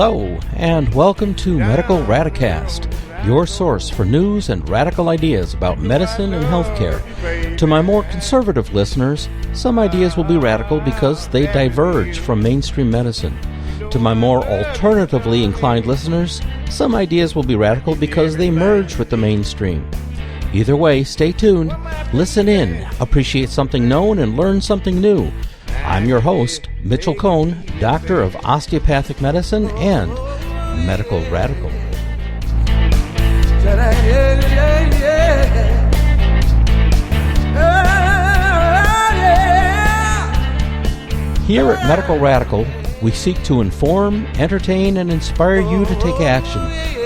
Hello, and welcome to Medical Radicast, your source for news and radical ideas about medicine and healthcare. To my more conservative listeners, some ideas will be radical because they diverge from mainstream medicine. To my more alternatively inclined listeners, some ideas will be radical because they merge with the mainstream. Either way, stay tuned, listen in, appreciate something known, and learn something new. I'm your host, Mitchell Cohn, Doctor of Osteopathic Medicine and Medical Radical. Here at Medical Radical, we seek to inform, entertain, and inspire you to take action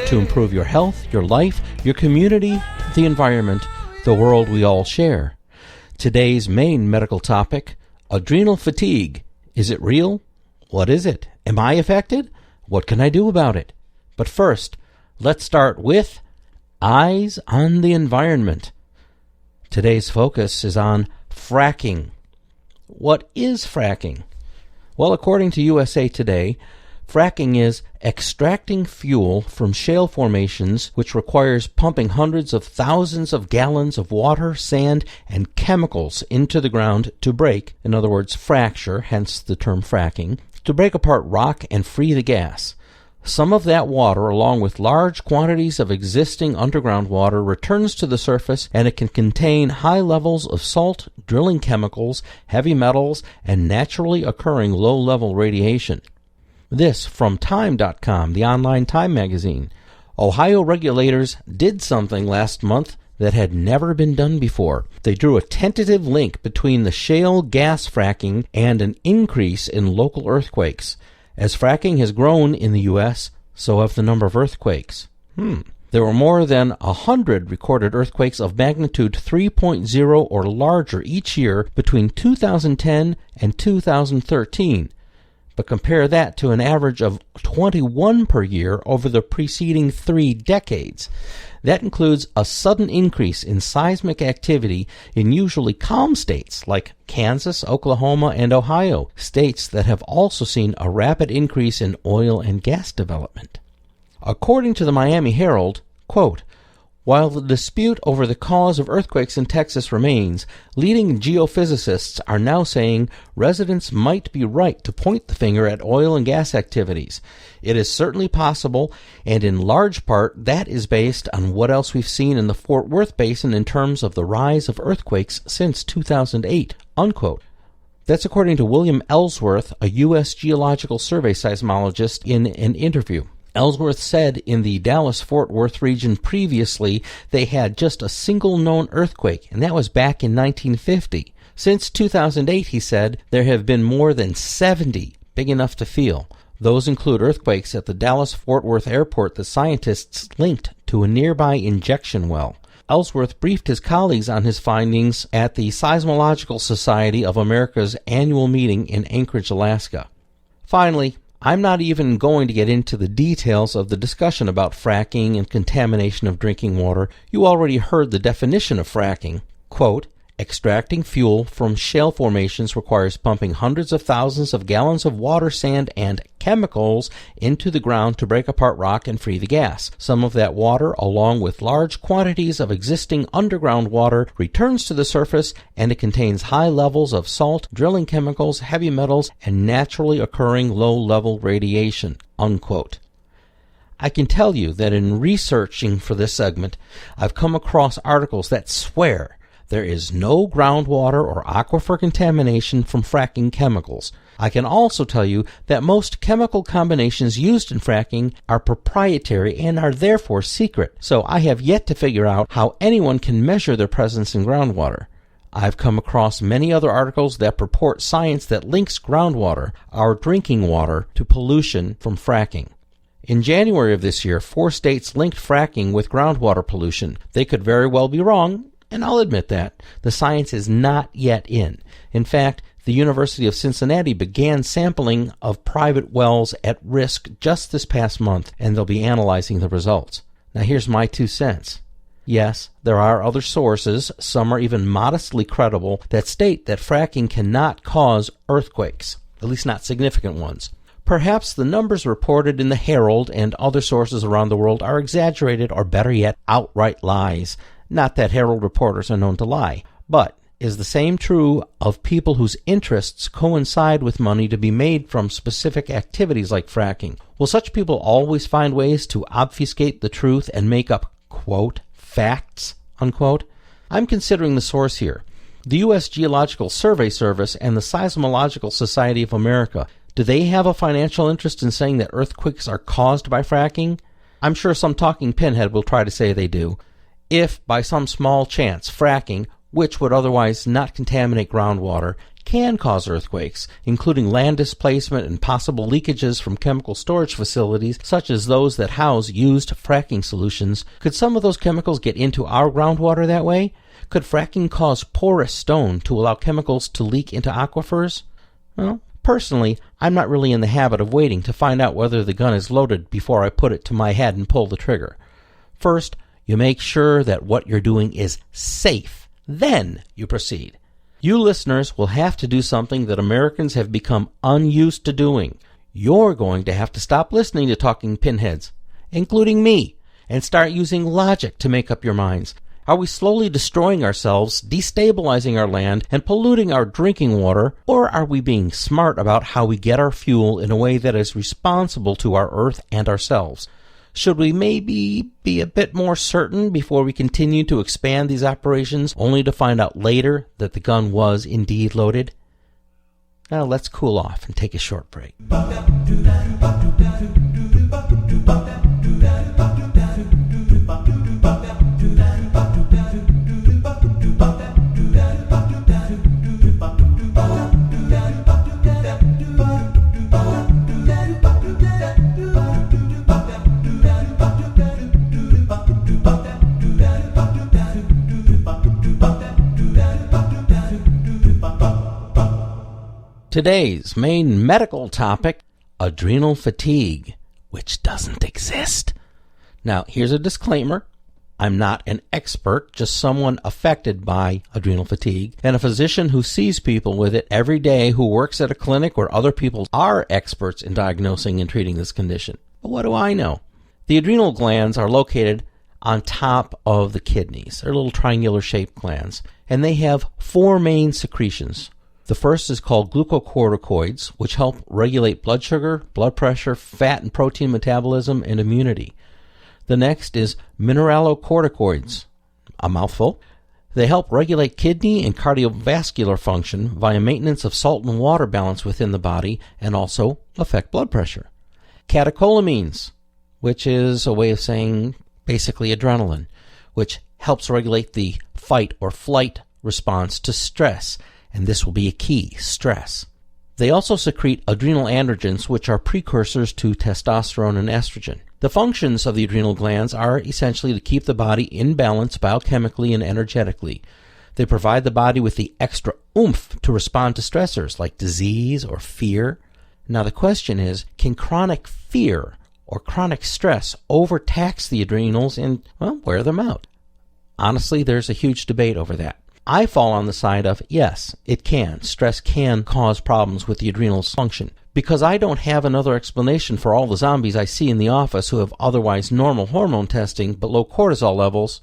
to improve your health, your life, your community, the environment, the world we all share. Today's main medical topic: adrenal fatigue. Is it real? What is it? Am I affected? What can I do about it? But first, let's start with eyes on the environment. Today's focus is on fracking. What is fracking? Well, according to USA Today, fracking is extracting fuel from shale formations, which requires pumping hundreds of thousands of gallons of water, sand, and chemicals into the ground to break, in other words, fracture, hence the term fracking, to break apart rock and free the gas. Some of that water, along with large quantities of existing underground water, returns to the surface, and it can contain high levels of salt, drilling chemicals, heavy metals, and naturally occurring low-level radiation. This from Time.com, the online Time magazine. Ohio regulators did something last month that had never been done before. They drew a tentative link between the shale gas fracking and an increase in local earthquakes. As fracking has grown in the U.S., so have the number of earthquakes. There were more than 100 recorded earthquakes of magnitude 3.0 or larger each year between 2010 and 2013. But compare that to an average of 21 per year over the preceding 3 decades. That includes a sudden increase in seismic activity in usually calm states like Kansas, Oklahoma, and Ohio, states that have also seen a rapid increase in oil and gas development. According to the Miami Herald, quote, "While the dispute over the cause of earthquakes in Texas remains, leading geophysicists are now saying residents might be right to point the finger at oil and gas activities. It is certainly possible, and in large part that is based on what else we've seen in the Fort Worth Basin in terms of the rise of earthquakes since 2008, unquote. That's according to William Ellsworth, a U.S. Geological Survey seismologist, in an interview. Ellsworth said in the Dallas-Fort Worth region previously they had just a single known earthquake, and that was back in 1950. Since 2008, he said, there have been more than 70 big enough to feel. Those include earthquakes at the Dallas-Fort Worth airport that scientists linked to a nearby injection well. Ellsworth briefed his colleagues on his findings at the Seismological Society of America's annual meeting in Anchorage, Alaska. Finally, I'm not even going to get into the details of the discussion about fracking and contamination of drinking water. You already heard the definition of fracking. Quote, extracting fuel from shale formations requires pumping hundreds of thousands of gallons of water, sand, and chemicals into the ground to break apart rock and free the gas. Some of that water, along with large quantities of existing underground water, returns to the surface, and it contains high levels of salt, drilling chemicals, heavy metals, and naturally occurring low-level radiation, unquote. I can tell you that in researching for this segment, I've come across articles that swear there is no groundwater or aquifer contamination from fracking chemicals. I can also tell you that most chemical combinations used in fracking are proprietary and are therefore secret, so I have yet to figure out how anyone can measure their presence in groundwater. I've come across many other articles that purport science that links groundwater, our drinking water, to pollution from fracking. In January of this year, 4 states linked fracking with groundwater pollution. They could very well be wrong, and I'll admit that. The science is not yet in. In fact, the University of Cincinnati began sampling of private wells at risk just this past month, and they'll be analyzing the results. Now here's my 2 cents. Yes, there are other sources, some are even modestly credible, that state that fracking cannot cause earthquakes, at least not significant ones. Perhaps the numbers reported in the Herald and other sources around the world are exaggerated or, better yet, outright lies. Not that Herald reporters are known to lie. But is the same true of people whose interests coincide with money to be made from specific activities like fracking? Will such people always find ways to obfuscate the truth and make up, quote, facts, unquote? I'm considering the source here. The U.S. Geological Survey Service and the Seismological Society of America, do they have a financial interest in saying that earthquakes are caused by fracking? I'm sure some talking pinhead will try to say they do. If, by some small chance, fracking, which would otherwise not contaminate groundwater, can cause earthquakes, including land displacement and possible leakages from chemical storage facilities such as those that house used fracking solutions, could some of those chemicals get into our groundwater that way? Could fracking cause porous stone to allow chemicals to leak into aquifers? Well, personally, I'm not really in the habit of waiting to find out whether the gun is loaded before I put it to my head and pull the trigger. First, you make sure that what you're doing is safe. Then you proceed. You listeners will have to do something that Americans have become unused to doing. You're going to have to stop listening to talking pinheads, including me, and start using logic to make up your minds. Are we slowly destroying ourselves, destabilizing our land, and polluting our drinking water, or are we being smart about how we get our fuel in a way that is responsible to our earth and ourselves? Should we maybe be a bit more certain before we continue to expand these operations, only to find out later that the gun was indeed loaded? Now let's cool off and take a short break. Today's main medical topic, adrenal fatigue, which doesn't exist. Now, here's a disclaimer. I'm not an expert, just someone affected by adrenal fatigue, and a physician who sees people with it every day, who works at a clinic where other people are experts in diagnosing and treating this condition. But what do I know? The adrenal glands are located on top of the kidneys. They're little triangular-shaped glands, and they have four main secretions. The first is called glucocorticoids, which help regulate blood sugar, blood pressure, fat and protein metabolism, and immunity. The next is mineralocorticoids, a mouthful. They help regulate kidney and cardiovascular function via maintenance of salt and water balance within the body, and also affect blood pressure. Catecholamines, which is a way of saying basically adrenaline, which helps regulate the fight or flight response to stress. And this will be a key, stress. They also secrete adrenal androgens, which are precursors to testosterone and estrogen. The functions of the adrenal glands are essentially to keep the body in balance biochemically and energetically. They provide the body with the extra oomph to respond to stressors like disease or fear. Now the question is, can chronic fear or chronic stress overtax the adrenals and, wear them out? Honestly, there's a huge debate over that. I fall on the side of, yes, it can. Stress can cause problems with the adrenals function. Because I don't have another explanation for all the zombies I see in the office who have otherwise normal hormone testing but low cortisol levels,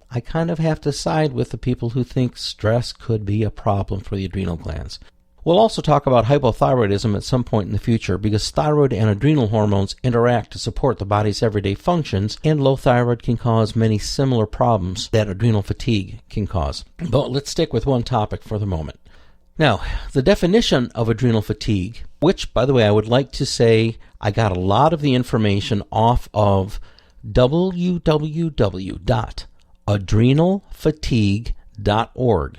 I kind of have to side with the people who think stress could be a problem for the adrenal glands. We'll also talk about hypothyroidism at some point in the future because thyroid and adrenal hormones interact to support the body's everyday functions, and low thyroid can cause many similar problems that adrenal fatigue can cause. But let's stick with one topic for the moment. Now, the definition of adrenal fatigue, which, by the way, I would like to say I got a lot of the information off of www.adrenalfatigue.org.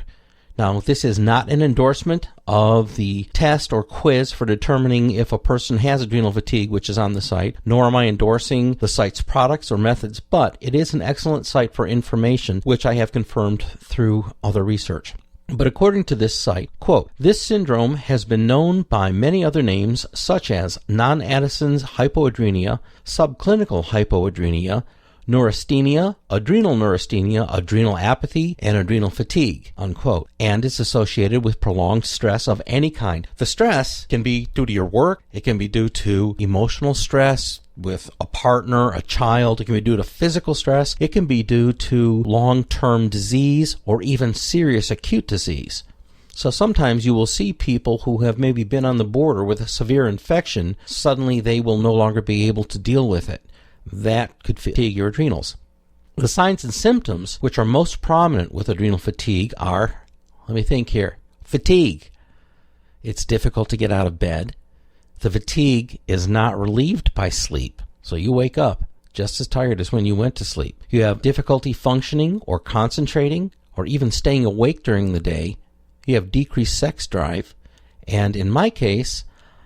Now, this is not an endorsement of the test or quiz for determining if a person has adrenal fatigue, which is on the site, nor am I endorsing the site's products or methods, but it is an excellent site for information, which I have confirmed through other research. But according to this site, quote, this syndrome has been known by many other names such as non-Addison's hypoadrenia, subclinical hypoadrenia, neurasthenia, adrenal apathy, and adrenal fatigue, unquote. And it's associated with prolonged stress of any kind. The stress can be due to your work. It can be due to emotional stress with a partner, a child. It can be due to physical stress. It can be due to long-term disease or even serious acute disease. So sometimes you will see people who have maybe been on the border with a severe infection, suddenly they will no longer be able to deal with it. That could fatigue your adrenals. The signs and symptoms which are most prominent with adrenal fatigue are, let me think here, fatigue. It's difficult to get out of bed. The fatigue is not relieved by sleep, so you wake up just as tired as when you went to sleep. You have difficulty functioning or concentrating or even staying awake during the day. You have decreased sex drive, and in my case,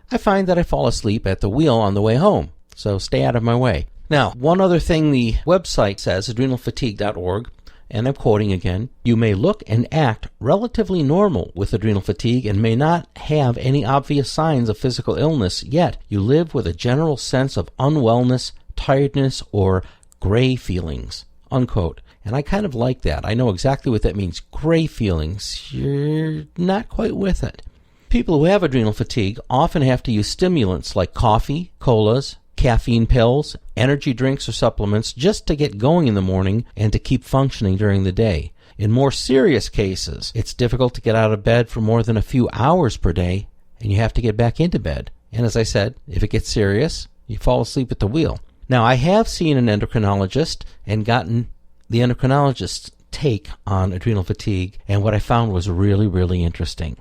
I find that I fall asleep at the wheel on the way home, so stay out of my way. Now, one other thing the website says, adrenalfatigue.org, and I'm quoting again, you may look and act relatively normal with adrenal fatigue and may not have any obvious signs of physical illness, yet you live with a general sense of unwellness, tiredness, or gray feelings, unquote. And I kind of like that. I know exactly what that means. Gray feelings. You're not quite with it. People who have adrenal fatigue often have to use stimulants like coffee, colas, caffeine pills, energy drinks or supplements just to get going in the morning and to keep functioning during the day. In more serious cases, it's difficult to get out of bed for more than a few hours per day, and you have to get back into bed. And as I said, if it gets serious, you fall asleep at the wheel. Now, I have seen an endocrinologist and gotten the endocrinologist's take on adrenal fatigue, and what I found was really, really interesting.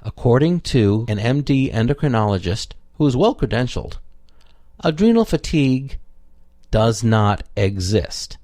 According to an MD endocrinologist who is well credentialed, adrenal fatigue does not exist.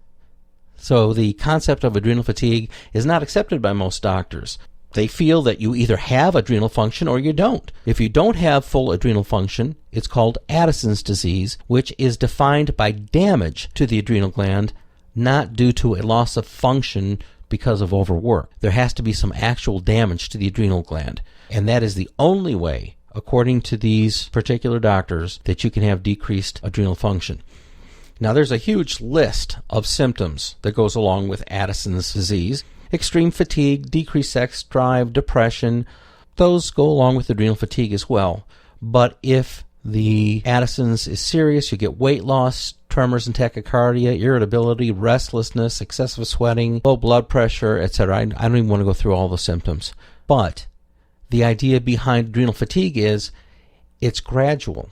So the concept of adrenal fatigue is not accepted by most doctors. They feel that you either have adrenal function or you don't. If you don't have full adrenal function, it's called Addison's disease, which is defined by damage to the adrenal gland, not due to a loss of function because of overwork. There has to be some actual damage to the adrenal gland. And that is the only way, according to these particular doctors, that you can have decreased adrenal function. Now, there's a huge list of symptoms that goes along with Addison's disease. Extreme fatigue, decreased sex drive, depression, those go along with adrenal fatigue as well. But if the Addison's is serious, you get weight loss, tremors and tachycardia, irritability, restlessness, excessive sweating, low blood pressure, etc. I don't even want to go through all the symptoms. But the idea behind adrenal fatigue is it's gradual.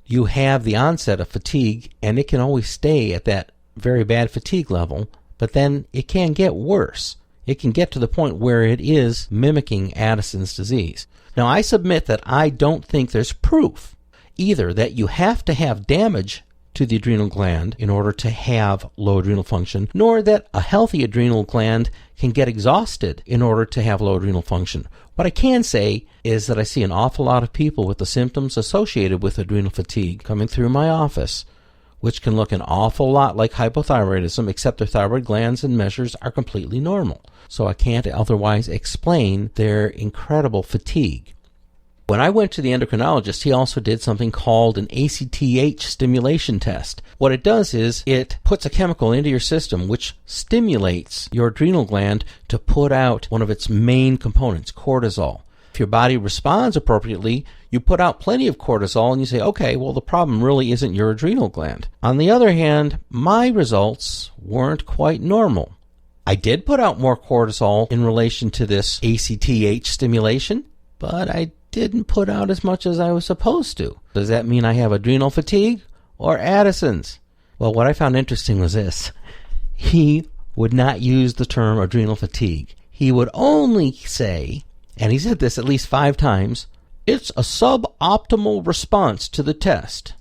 You have the onset of fatigue, and it can always stay at that very bad fatigue level, but then it can get worse. It can get to the point where it is mimicking Addison's disease. Now, I submit that I don't think there's proof either that you have to have damage to the adrenal gland in order to have low adrenal function, nor that a healthy adrenal gland can get exhausted in order to have low adrenal function. What I can say is that I see an awful lot of people with the symptoms associated with adrenal fatigue coming through my office, which can look an awful lot like hypothyroidism, except their thyroid glands and measures are completely normal. So I can't otherwise explain their incredible fatigue. When I went to the endocrinologist, he also did something called an ACTH stimulation test. What it does is it puts a chemical into your system which stimulates your adrenal gland to put out one of its main components, cortisol. If your body responds appropriately, you put out plenty of cortisol and you say, okay, well, the problem really isn't your adrenal gland. On the other hand, my results weren't quite normal. I did put out more cortisol in relation to this ACTH stimulation, but I didn't put out as much as I was supposed to. Does that mean I have adrenal fatigue or Addison's? Well, what I found interesting was this. He would not use the term adrenal fatigue. He would only say, and he said this at least 5 times, it's a suboptimal response to the test.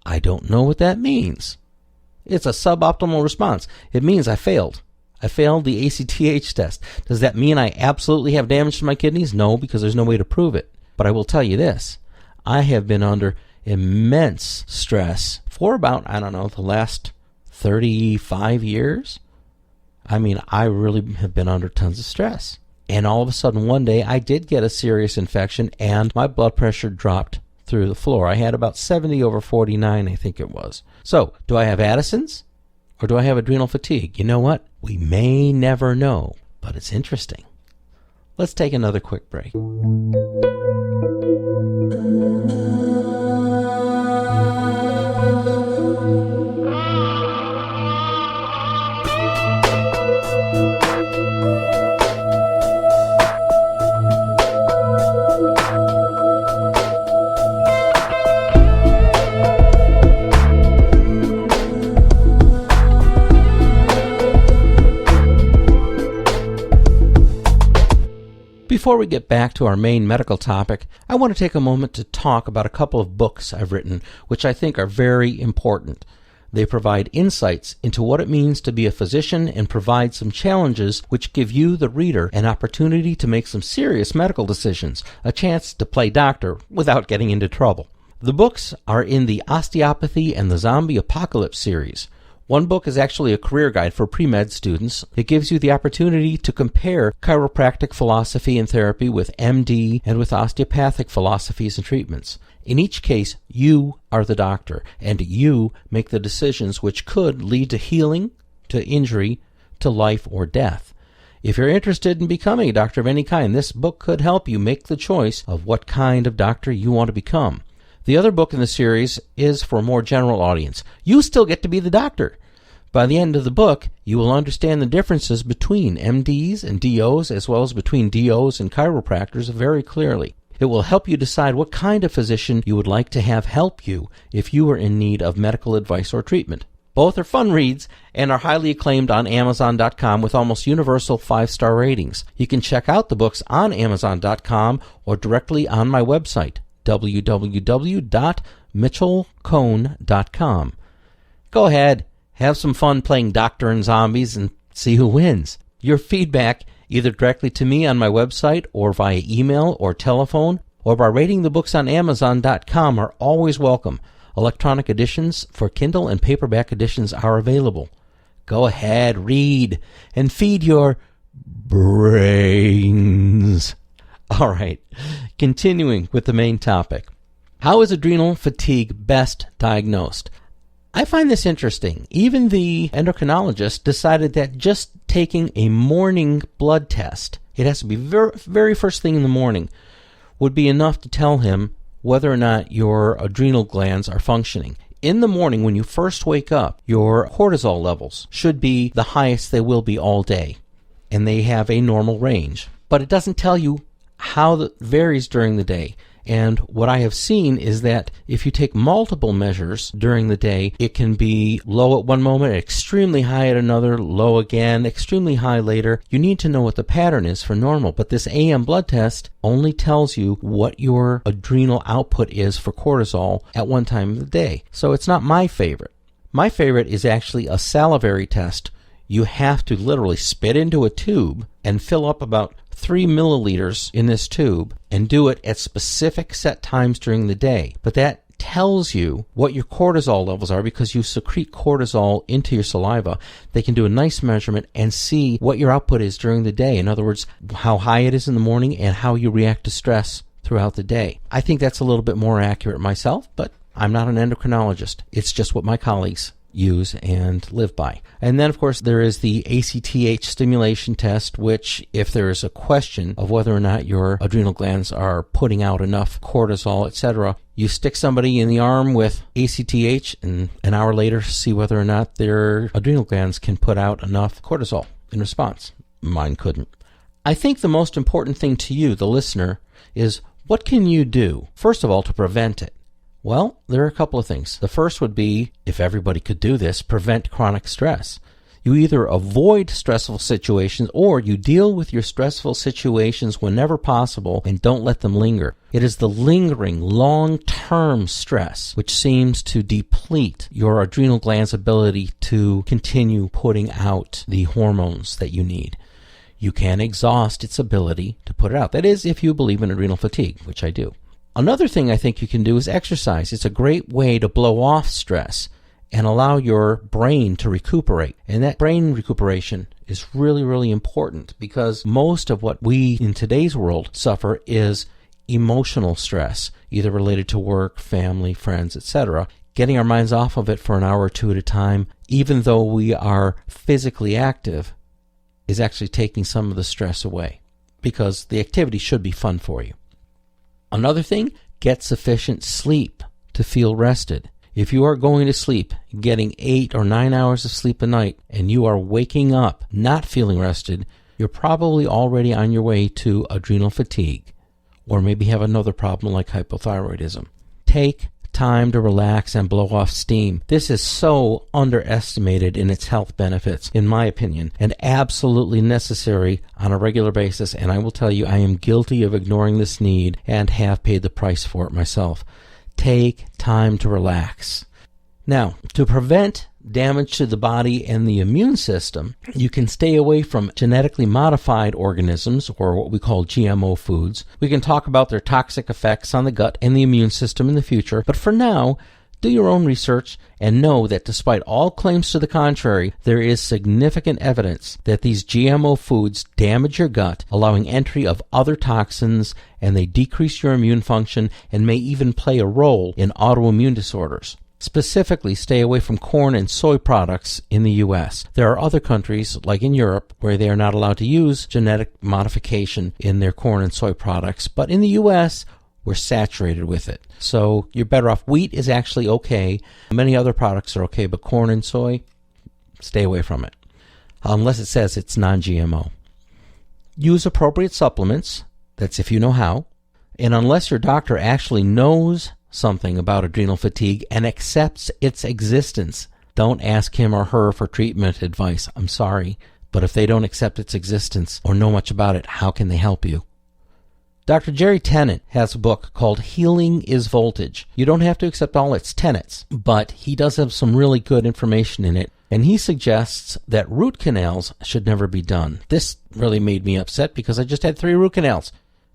I don't know what that means. It's a suboptimal response. It means I failed. I failed the ACTH test. Does that mean I absolutely have damage to my kidneys? No, because there's no way to prove it. But I will tell you this. I have been under immense stress for about, the last 35 years. I really have been under tons of stress. And all of a sudden, one day, I did get a serious infection, and my blood pressure dropped through the floor. I had about 70/49, I think it was. So, do I have Addison's? Or do I have adrenal fatigue? You know what? We may never know, but it's interesting. Let's take another quick break. Before we get back to our main medical topic, I want to take a moment to talk about a couple of books I've written, which I think are very important. They provide insights into what it means to be a physician and provide some challenges which give you, the reader, an opportunity to make some serious medical decisions, a chance to play doctor without getting into trouble. The books are in the Osteopathy and the Zombie Apocalypse series. One book is actually a career guide for pre-med students. It gives you the opportunity to compare chiropractic philosophy and therapy with MD and with osteopathic philosophies and treatments. In each case, you are the doctor, and you make the decisions which could lead to healing, to injury, to life or death. If you're interested in becoming a doctor of any kind, this book could help you make the choice of what kind of doctor you want to become. The other book in the series is for a more general audience. You still get to be the doctor. By the end of the book, you will understand the differences between MDs and DOs, as well as between DOs and chiropractors very clearly. It will help you decide what kind of physician you would like to have help you if you are in need of medical advice or treatment. Both are fun reads and are highly acclaimed on Amazon.com with almost universal 5-star ratings. You can check out the books on Amazon.com or directly on my website, www.mitchellcohn.com. Go ahead, have some fun playing doctor and zombies and see who wins. Your feedback, either directly to me on my website or via email or telephone, or by rating the books on Amazon.com, are always welcome. Electronic editions for Kindle and paperback editions are available. Go ahead, read, and feed your brains. All right, continuing with the main topic. How is adrenal fatigue best diagnosed? I find this interesting. Even the endocrinologist decided that just taking a morning blood test, it has to be very first thing in the morning, would be enough to tell him whether or not your adrenal glands are functioning. In the morning, when you first wake up, your cortisol levels should be the highest they will be all day, and they have a normal range. But it doesn't tell you how that varies during the day. And what I have seen is that if you take multiple measures during the day, it can be low at one moment, extremely high at another, low again, extremely high later. You need to know what the pattern is for normal. But this AM blood test only tells you what your adrenal output is for cortisol at one time of the day. So it's not my favorite. My favorite is actually a salivary test. You have to literally spit into a tube and fill up about 3 milliliters in this tube and do it at specific set times during the day. But that tells you what your cortisol levels are because you secrete cortisol into your saliva. They can do a nice measurement and see what your output is during the day. In other words, how high it is in the morning and how you react to stress throughout the day. I think that's a little bit more accurate myself, but I'm not an endocrinologist. It's just what my colleagues use and live by. And then, of course, there is the ACTH stimulation test, which, if there is a question of whether or not your adrenal glands are putting out enough cortisol, etc., you stick somebody in the arm with ACTH and an hour later see whether or not their adrenal glands can put out enough cortisol in response. Mine couldn't. I think the most important thing to you, the listener, is what can you do, first of all, to prevent it? Well, there are a couple of things. The first would be, if everybody could do this, prevent chronic stress. You either avoid stressful situations or you deal with your stressful situations whenever possible and don't let them linger. It is the lingering, long-term stress which seems to deplete your adrenal gland's ability to continue putting out the hormones that you need. You can exhaust its ability to put it out. That is, if you believe in adrenal fatigue, which I do. Another thing I think you can do is exercise. It's a great way to blow off stress and allow your brain to recuperate. And that brain recuperation is really, really important because most of what we in today's world suffer is emotional stress, either related to work, family, friends, etc. Getting our minds off of it for an hour or two at a time even though we are physically active, is actually taking some of the stress away, because the activity should be fun for you. Another thing, get sufficient sleep to feel rested. If you are going to sleep, getting 8 or 9 hours of sleep a night, and you are waking up not feeling rested, you're probably already on your way to adrenal fatigue, or maybe have another problem like hypothyroidism. Take time to relax and blow off steam. This is so underestimated in its health benefits, in my opinion, and absolutely necessary on a regular basis, and I will tell you I am guilty of ignoring this need and have paid the price for it myself. Take time to relax. Now, to prevent damage to the body and the immune system, you can stay away from genetically modified organisms, or what we call GMO foods. We can talk about their toxic effects on the gut and the immune system in the future, but for now, do your own research and know that despite all claims to the contrary, there is significant evidence that these GMO foods damage your gut, allowing entry of other toxins, and they decrease your immune function and may even play a role in autoimmune disorders. Specifically, stay away from corn and soy products in the U.S. There are other countries, like in Europe, where they are not allowed to use genetic modification in their corn and soy products, but in the U.S., we're saturated with it. So you're better off. Wheat is actually okay. Many other products are okay, but corn and soy, stay away from it, unless it says it's non-GMO. Use appropriate supplements. That's if you know how. And unless your doctor actually knows something about adrenal fatigue and accepts its existence, don't ask him or her for treatment advice. I'm sorry, but if they don't accept its existence or know much about it, how can they help you? Dr. Jerry Tennant has a book called Healing is Voltage. You don't have to accept all its tenets, but he does have some really good information in it, and he suggests that root canals should never be done. This really made me upset because I just had 3 root canals.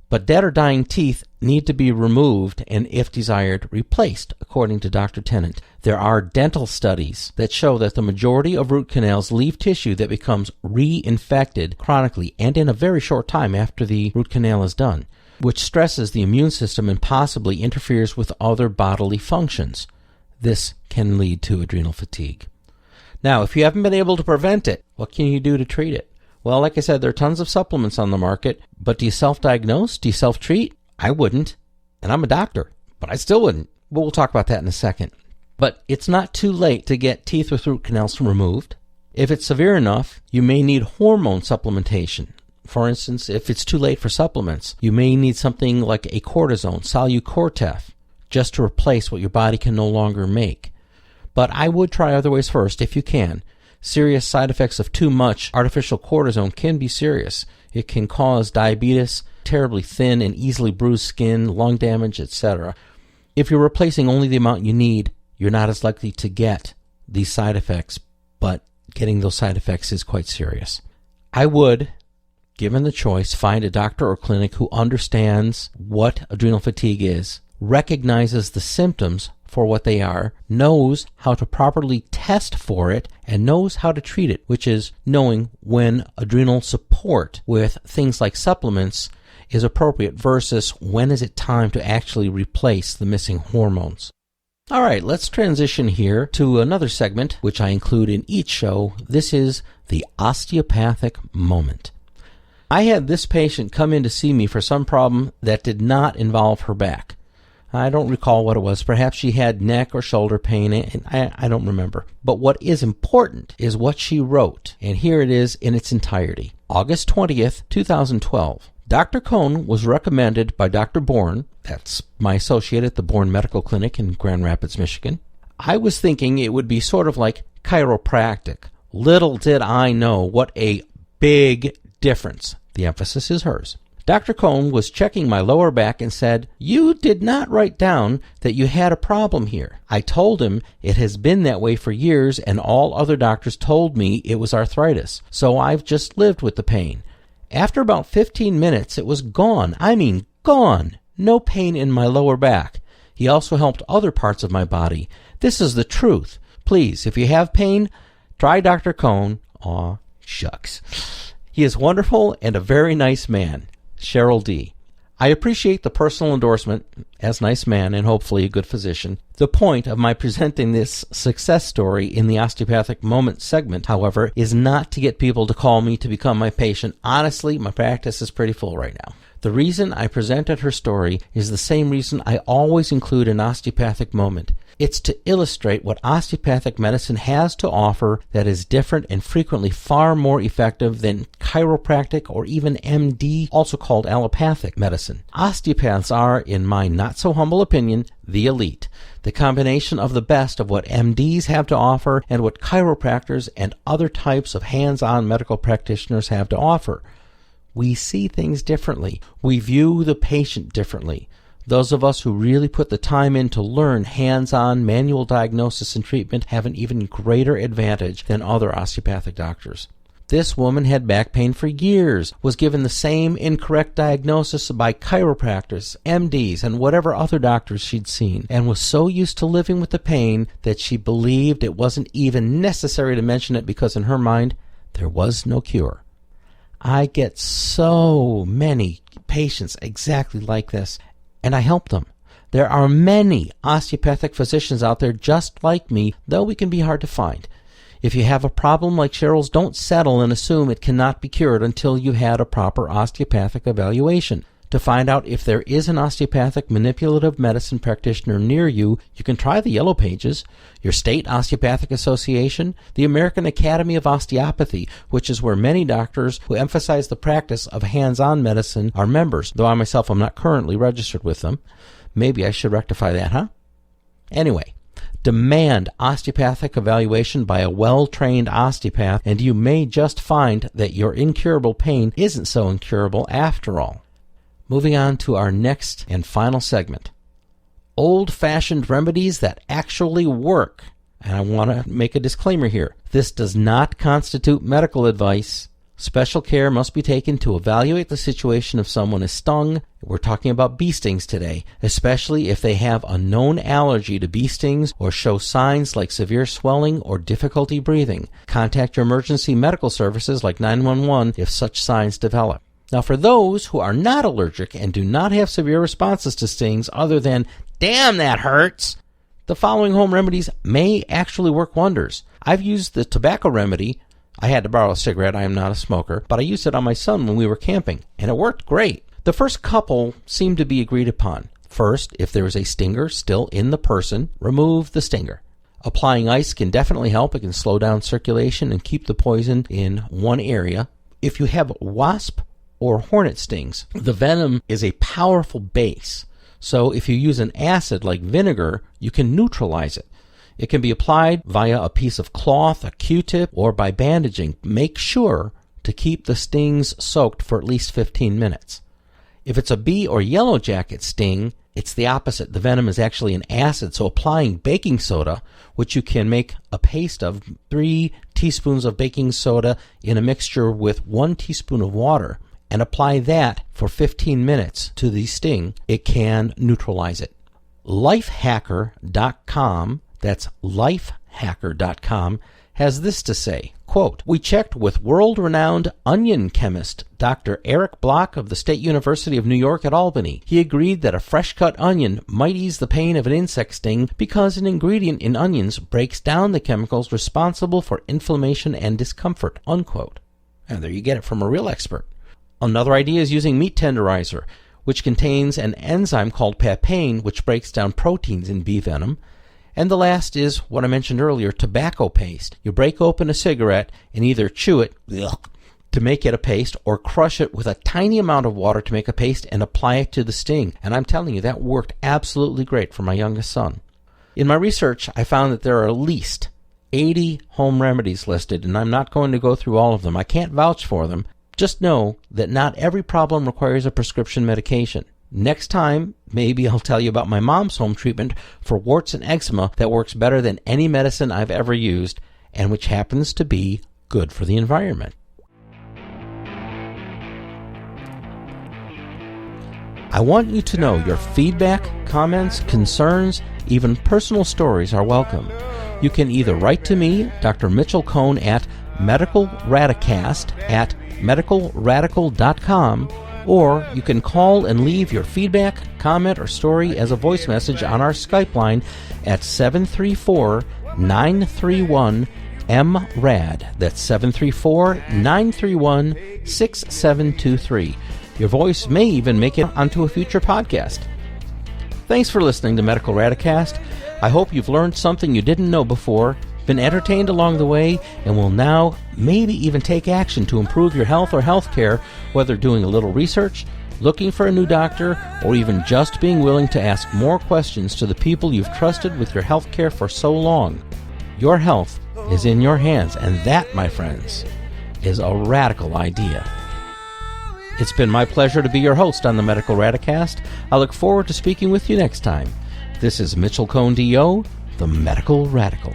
But dead or dying teeth need to be removed and, if desired, replaced, according to Dr. Tennant. There are dental studies that show that the majority of root canals leave tissue that becomes reinfected chronically and in a very short time after the root canal is done, which stresses the immune system and possibly interferes with other bodily functions. This can lead to adrenal fatigue. Now, if you haven't been able to prevent it, what can you do to treat it? Well, like I said, there are tons of supplements on the market, but do you self-diagnose? Do you self-treat? I wouldn't, and I'm a doctor, but I still wouldn't. But we'll talk about that in a second. But it's not too late to get teeth with root canals removed. If it's severe enough, you may need hormone supplementation. For instance, if it's too late for supplements, you may need something like a cortisone, Solu-Cortef, just to replace what your body can no longer make. But I would try other ways first if you can. Serious side effects of too much artificial cortisone can be serious. It can cause diabetes, terribly thin and easily bruised skin, lung damage, etc. If you're replacing only the amount you need, you're not as likely to get these side effects, but getting those side effects is quite serious. I would, given the choice, find a doctor or clinic who understands what adrenal fatigue is, recognizes the symptoms for what they are, knows how to properly test for it, and knows how to treat it, which is knowing when adrenal support with things like supplements is appropriate versus when is it time to actually replace the missing hormones. All right, let's transition here to another segment, which I include in each show. This is the osteopathic moment. I had this patient come in to see me for some problem that did not involve her back. I don't recall what it was. Perhaps she had neck or shoulder pain, and I don't remember. But what is important is what she wrote, and here it is in its entirety. August 20th, 2012. Dr. Cohn was recommended by Dr. Bourne, that's my associate at the Bourne Medical Clinic in Grand Rapids, Michigan. I was thinking it would be sort of like chiropractic. Little did I know what a big difference. The emphasis is hers. Dr. Cohn was checking my lower back and said, "You did not write down that you had a problem here." I told him it has been that way for years and all other doctors told me it was arthritis, so I've just lived with the pain. After about 15 minutes, it was gone. I mean, gone. No pain in my lower back. He also helped other parts of my body. This is the truth. Please, if you have pain, try Dr. Cohn. Aw, shucks. He is wonderful and a very nice man. Cheryl D. I appreciate the personal endorsement as nice man and hopefully a good physician. The point of my presenting this success story in the Osteopathic Moment segment, however, is not to get people to call me to become my patient. Honestly, my practice is pretty full right now. The reason I presented her story is the same reason I always include an osteopathic moment. It's to illustrate what osteopathic medicine has to offer that is different and frequently far more effective than chiropractic or even MD, also called allopathic medicine. Osteopaths are, in my not so humble opinion, the elite. The combination of the best of what MDs have to offer and what chiropractors and other types of hands-on medical practitioners have to offer. We see things differently. We view the patient differently. Those of us who really put the time in to learn hands-on manual diagnosis and treatment have an even greater advantage than other osteopathic doctors. This woman had back pain for years, was given the same incorrect diagnosis by chiropractors, MDs, and whatever other doctors she'd seen, and was so used to living with the pain that she believed it wasn't even necessary to mention it because in her mind, there was no cure. I get so many patients exactly like this, and I help them. There are many osteopathic physicians out there just like me, though we can be hard to find. If you have a problem like Cheryl's, don't settle and assume it cannot be cured until you've had a proper osteopathic evaluation. To find out if there is an osteopathic manipulative medicine practitioner near you, you can try the Yellow Pages, your state osteopathic association, the American Academy of Osteopathy, which is where many doctors who emphasize the practice of hands-on medicine are members, though I myself am not currently registered with them. Maybe I should rectify that, huh? Anyway, demand osteopathic evaluation by a well-trained osteopath, and you may just find that your incurable pain isn't so incurable after all. Moving on to our next and final segment. Old-fashioned remedies that actually work. And I want to make a disclaimer here. This does not constitute medical advice. Special care must be taken to evaluate the situation if someone is stung. We're talking about bee stings today, especially if they have a known allergy to bee stings or show signs like severe swelling or difficulty breathing. Contact your emergency medical services like 911 if such signs develop. Now, for those who are not allergic and do not have severe responses to stings other than, damn, that hurts, the following home remedies may actually work wonders. I've used the tobacco remedy. I had to borrow a cigarette. I am not a smoker, but I used it on my son when we were camping, and it worked great. The first couple seem to be agreed upon. First, if there is a stinger still in the person, remove the stinger. Applying ice can definitely help. It can slow down circulation and keep the poison in one area. If you have wasp or hornet stings, the venom is a powerful base. So if you use an acid like vinegar, you can neutralize it. It can be applied via a piece of cloth, a Q-tip, or by bandaging. Make sure to keep the stings soaked for at least 15 minutes. If it's a bee or yellow jacket sting, it's the opposite. The venom is actually an acid, so applying baking soda, which you can make a paste of, 3 teaspoons of baking soda in a mixture with 1 teaspoon of water, and apply that for 15 minutes to the sting, it can neutralize it. Lifehacker.com, that's lifehacker.com, has this to say, quote, "We checked with world-renowned onion chemist Dr. Eric Block of the State University of New York at Albany. He agreed that a fresh-cut onion might ease the pain of an insect sting because an ingredient in onions breaks down the chemicals responsible for inflammation and discomfort," unquote. And there you get it from a real expert. Another idea is using meat tenderizer, which contains an enzyme called papain, which breaks down proteins in bee venom. And the last is what I mentioned earlier, tobacco paste. You break open a cigarette and either chew it to make it a paste or crush it with a tiny amount of water to make a paste and apply it to the sting. And I'm telling you, that worked absolutely great for my youngest son. In my research, I found that there are at least 80 home remedies listed, and I'm not going to go through all of them. I can't vouch for them. Just know that not every problem requires a prescription medication. Next time, maybe I'll tell you about my mom's home treatment for warts and eczema that works better than any medicine I've ever used, and which happens to be good for the environment. I want you to know your feedback, comments, concerns, even personal stories are welcome. You can either write to me, Dr. Mitchell Cohn, at Medical Radicast at medicalradical.com, or you can call and leave your feedback, comment, or story as a voice message on our Skype line at 734-931-MRAD. That's 734-931-6723. Your voice may even make it onto a future podcast. Thanks for listening to Medical Radicast. I hope you've learned something you didn't know before, been entertained along the way, and will now maybe even take action to improve your health or health care, whether doing a little research, looking for a new doctor, or even just being willing to ask more questions to the people you've trusted with your health care for so long. Your health is in your hands, and that, my friends, is a radical idea. It's been my pleasure to be your host on the Medical Radicast. I look forward to speaking with you next time. This is Mitchell Cohn, D.O., the Medical Radical.